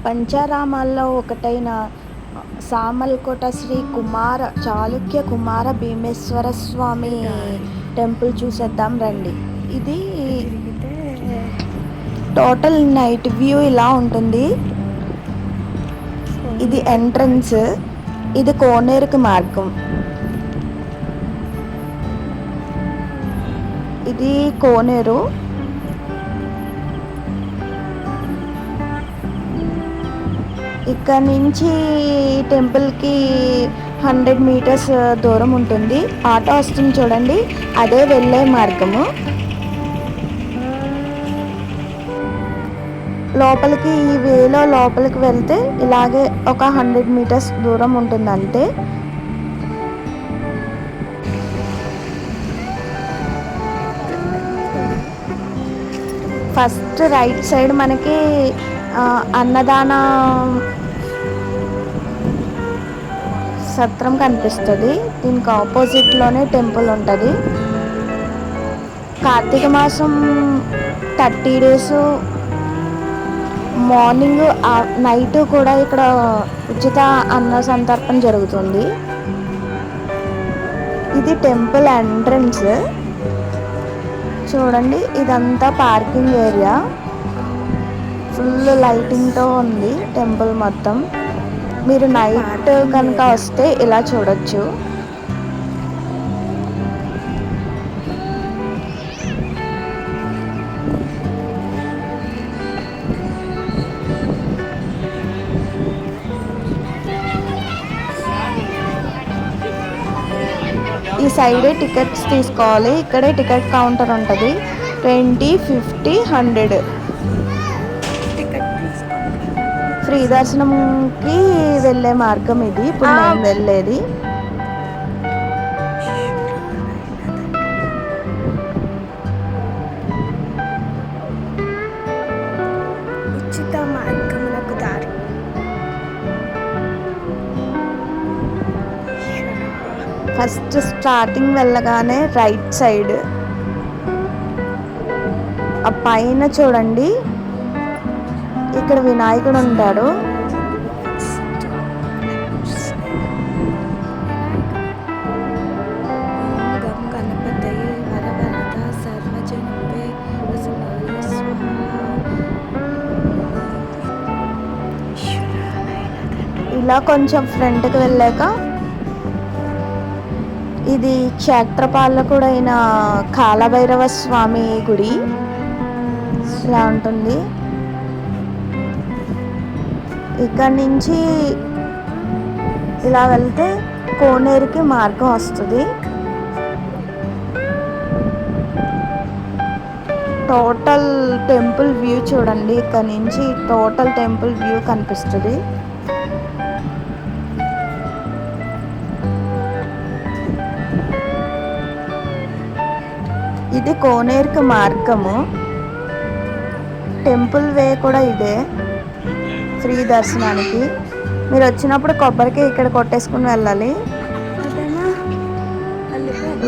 పంచారామాల్లో ఒకటైన సామర్లకోట శ్రీ చాళుక్య కుమార భీమేశ్వర స్వామి టెంపుల్ చూసేద్దాం రండి. ఇది టోటల్ నైట్ వ్యూ ఇలా ఉంటుంది. ఇది ఎంట్రన్స్, ఇది కోనేరుకి మార్గం. ఇది కోనేరు. ఇక్కడ నుంచి టెంపుల్కి 100 మీటర్స్ దూరం ఉంటుంది. ఆటో వస్తుంది చూడండి, అదే వెళ్ళే మార్గము. లోపలికి ఈ వేలో లోపలికి వెళ్తే ఇలాగే ఒక 100 మీటర్స్ దూరం ఉంటుంది అంతే. ఫస్ట్ రైట్ సైడ్ మనకి అన్నదాన సత్రం కనిపిస్తుంది. దీనికి ఆపోజిట్లోనే టెంపుల్ ఉంటుంది. కార్తీక మాసం 30 days మార్నింగ్ నైట్ కూడా ఇక్కడ ఉచిత అన్న సంతర్పణ జరుగుతుంది. ఇది టెంపుల్ ఎంట్రన్స్ చూడండి. ఇదంతా పార్కింగ్ ఏరియా. ఫుల్ లైటింగ్తో ఉంది టెంపుల్ మొత్తం. మీరు నైట్ కనుక వస్తే ఇలా చూడొచ్చు. ఈ సైడే టికెట్స్ తీసుకోవాలి. ఇక్కడే టికెట్ కౌంటర్ ఉంటుంది. 20, 50, 100 ఫ్రీ దర్శనంకి వెళ్ళే మార్గం ఇది. ఇప్పుడు నేను వెళ్ళేది. ఉచిత మార్గమునకు దారి. ఫస్ట్ స్టార్టింగ్ వెళ్ళగానే రైట్ సైడ్ ఆ పైన చూడండి, ఇక్కడ వినాయకుడు ఉంటాడు. ఇలా కొంచెం ఫ్రంట్కి వెళ్ళాక ఇది క్షేత్రపాలకుడైన కాలభైరవ స్వామి గుడి ఇలా ఉంటుంది. ఇక్కడ నుంచి ఇలా వెళ్తే కోనేరుకి మార్గం వస్తుంది. టోటల్ టెంపుల్ వ్యూ చూడండి. ఇక్కడ నుంచి టోటల్ టెంపుల్ వ్యూ కనిపిస్తుంది. ఇది కోనేరుకి మార్గము. టెంపుల్ వే కూడా ఇదే ఫ్రీ దర్శనానికి. మీరు వచ్చినప్పుడు కొబ్బరికాయ ఇక్కడ కొట్టేసుకుని వెళ్ళాలి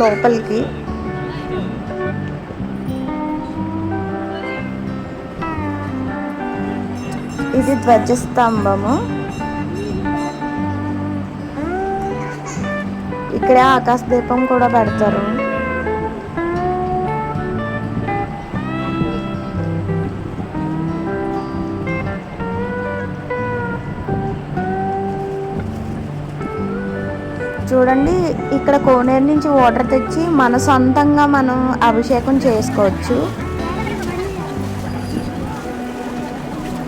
లోపలికి. ఇది ధ్వజస్తంభము. ఇక్కడే ఆకాశ దీపం కూడా పెడతారు. చూడండి, ఇక్కడ కోనేరు నుంచి వాటర్ తెచ్చి మన సొంతంగా మనం అభిషేకం చేసుకోవచ్చు.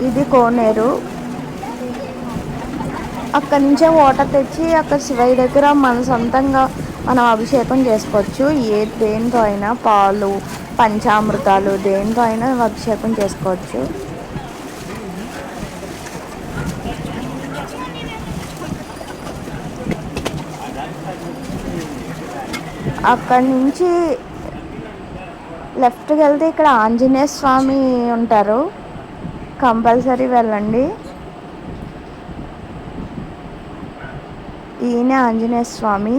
ఇది కోనేరు. అక్కడి నుంచే వాటర్ తెచ్చి అక్కడ శివయ్య దగ్గర మన సొంతంగా మనం అభిషేకం చేసుకోవచ్చు. దేనితో అయినా, పాలు, పంచామృతాలు దేనితో అయినా అభిషేకం చేసుకోవచ్చు. అక్కడి నుంచి లెఫ్ట్కి వెళ్తే ఇక్కడ ఆంజనేయ స్వామి ఉంటారు. కంపల్సరీ వెళ్ళండి. ఈయన ఆంజనేయ స్వామి.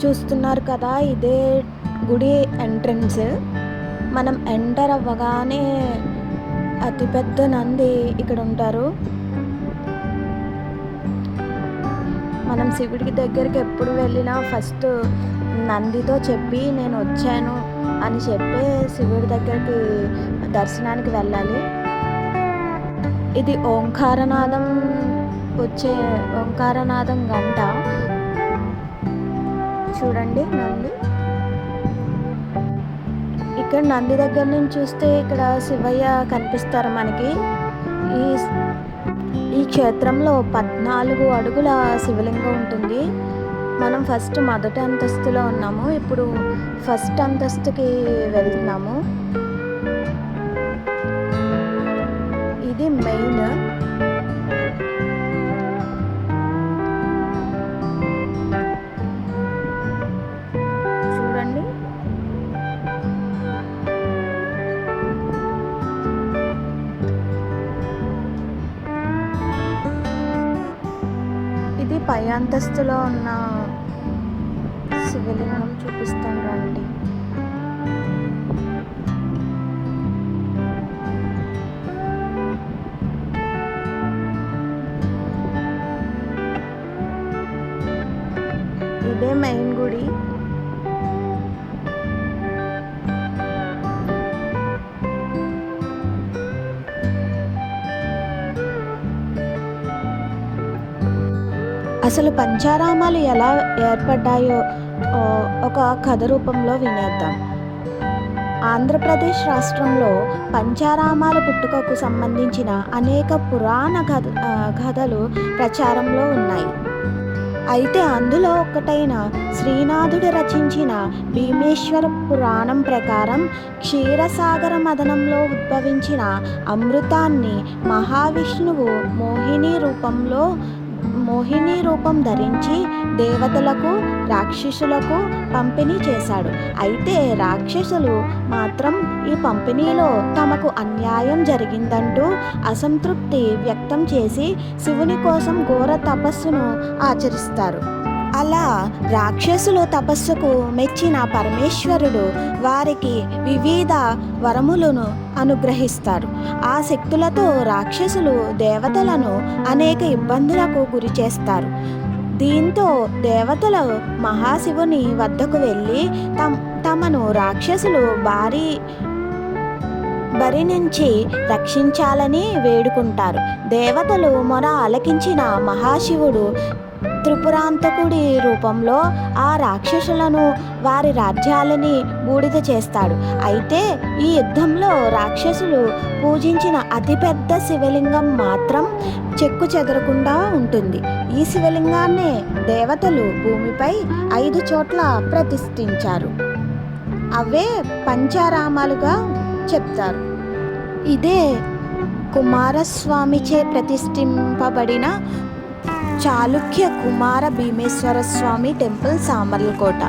చూస్తున్నారు కదా, ఇదే గుడి ఎంట్రన్స్. మనం ఎంటర్ అవ్వగానే అతిపెద్ద నంది ఇక్కడ ఉంటారు. మనం శివుడికి దగ్గరికి ఎప్పుడు వెళ్ళినా ఫస్ట్ నందితో చెప్పి నేను వచ్చాను అని చెప్పి శివుడి దగ్గరికి దర్శనానికి వెళ్ళాలి. ఇది ఓంకారనాదం గంట చూడండి. ఇక్కడ నంది దగ్గర నుంచి చూస్తే ఇక్కడ శివయ్య కనిపిస్తారు మనకి. ఈ క్షేత్రంలో 14 అడుగుల శివలింగం ఉంటుంది. మనం ఫస్ట్ మొదటి అంతస్తులో ఉన్నాము, ఇప్పుడు ఫస్ట్ అంతస్తుకి వెళ్తున్నాము. ఇది మెయిన్. చూడండి, ఇది పై అంతస్తులో ఉన్న శివలింగం చూపిస్తాను రండి. ఇదే మెయిన్ గుడి. అసలు పంచారామాలు ఎలా ఏర్పడ్డాయో ఒక కథ రూపంలో వినేద్దాం. ఆంధ్రప్రదేశ్ రాష్ట్రంలో పంచారామాల పుట్టుకకు సంబంధించిన అనేక పురాణ కథలు ప్రచారంలో ఉన్నాయి. అయితే అందులో ఒకటైన శ్రీనాథుడు రచించిన భీమేశ్వర పురాణం ప్రకారం క్షీరసాగర మదనంలో ఉద్భవించిన అమృతాన్ని మహావిష్ణువు మోహిని రూపం ధరించి దేవతలకు రాక్షసులకు పంపిణీ చేశాడు. అయితే రాక్షసులు మాత్రం ఈ పంపిణీలో తమకు అన్యాయం జరిగిందంటూ అసంతృప్తి వ్యక్తం చేసి శివుని కోసం ఘోర తపస్సును ఆచరిస్తారు. అలా రాక్షసుల తపస్సుకు మెచ్చిన పరమేశ్వరుడు వారికి వివిధ వరములను అనుగ్రహిస్తారు. ఆ శక్తులతో రాక్షసులు దేవతలను అనేక ఇబ్బందులకు గురి చేస్తారు. దీంతో దేవతలు మహాశివుని వద్దకు వెళ్ళి తమను రాక్షసులు బరి నుంచి రక్షించాలని వేడుకుంటారు. దేవతలు మొర ఆలకించిన మహాశివుడు త్రిపురాంతకుడి రూపంలో ఆ రాక్షసులను వారి రాజ్యాలని బూడిద చేస్తాడు. అయితే ఈ యుద్ధంలో రాక్షసులు పూజించిన అతిపెద్ద శివలింగం మాత్రం చెక్కు చెదరకుండా ఉంటుంది. ఈ శివలింగాన్నే దేవతలు భూమిపై 5 చోట్ల ప్రతిష్ఠించారు. అవే పంచారామాలుగా చెప్తారు. ఇదే కుమారస్వామిచే ప్రతిష్ఠింపబడిన చాళుక్య కుమార భీమేశ్వర స్వామి టెంపుల్, సామర్లకోట.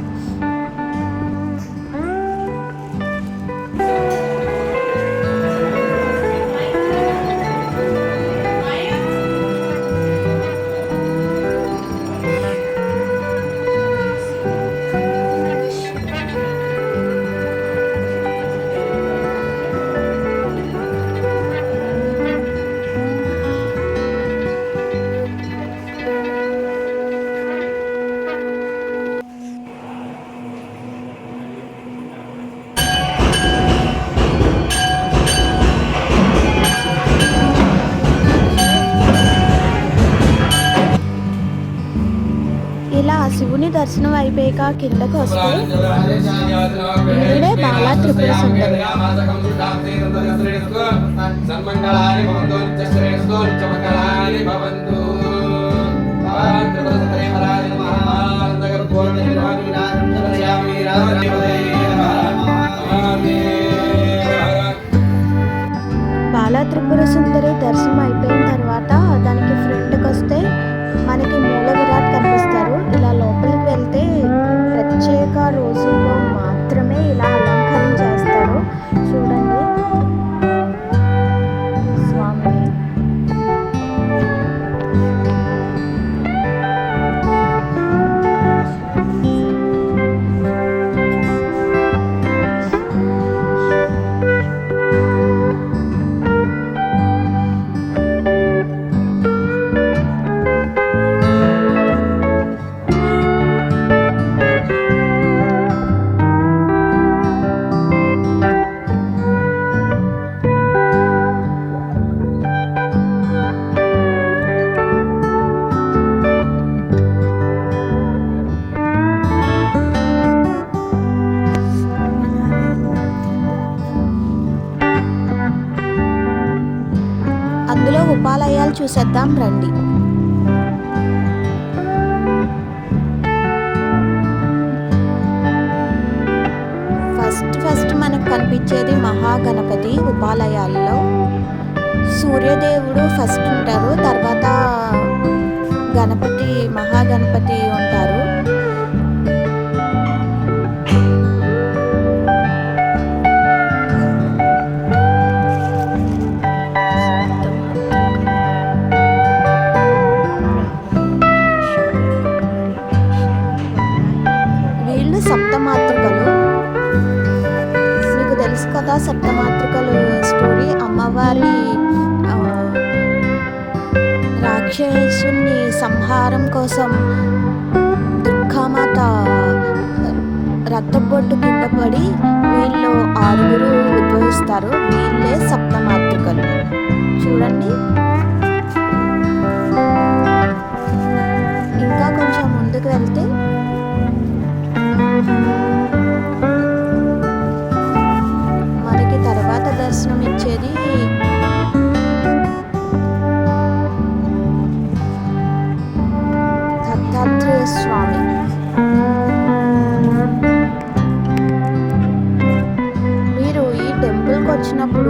ఇలా శివుని దర్శనం అయిపోయాక కిందకు వస్తే ఇదే బాలా త్రిపుర సుందరి. బాలా త్రిపుర సుందరి దర్శనం అయిపోయిన తర్వాత దానికి ఫ్రంట్కి వస్తే మనకి మూల విరాట్ కనిపిస్తారు. ఇలా లోపలికి వెళ్తే ప్రత్యేక రోజుల్లో మాత్రమే ఇలా అలంకరణ చేస్తారు. చూడండి స్వామిని. విషయాలు చూసేద్దాం రండి. ఫస్ట్ మనకు కనిపించేది మహాగణపతి. ఉపాలయాల్లో సూర్యదేవుడు ఫస్ట్ ఉంటారు, తర్వాత మహాగణపతి ఉంటారు. వీళ్ళు సప్తమాతృకలు. మీకు తెలుసు కదా సప్తమాతృకలు స్టోరీ. అమ్మవారి రాక్షసుని సంహారం కోసం దుర్గామాత రక్తబొట్టు కింద పడి వీళ్ళు 6 ఉద్భవిస్తారు. వీళ్ళే సప్తమాతృకలు. చూడండి. ఇంకా కొంచెం ముందుకు వెళ్తే మనకి తర్వాత దర్శనం ఇచ్చేది దత్తాత్రేయ స్వామి. మీరు ఈ టెంపుల్కి వచ్చినప్పుడు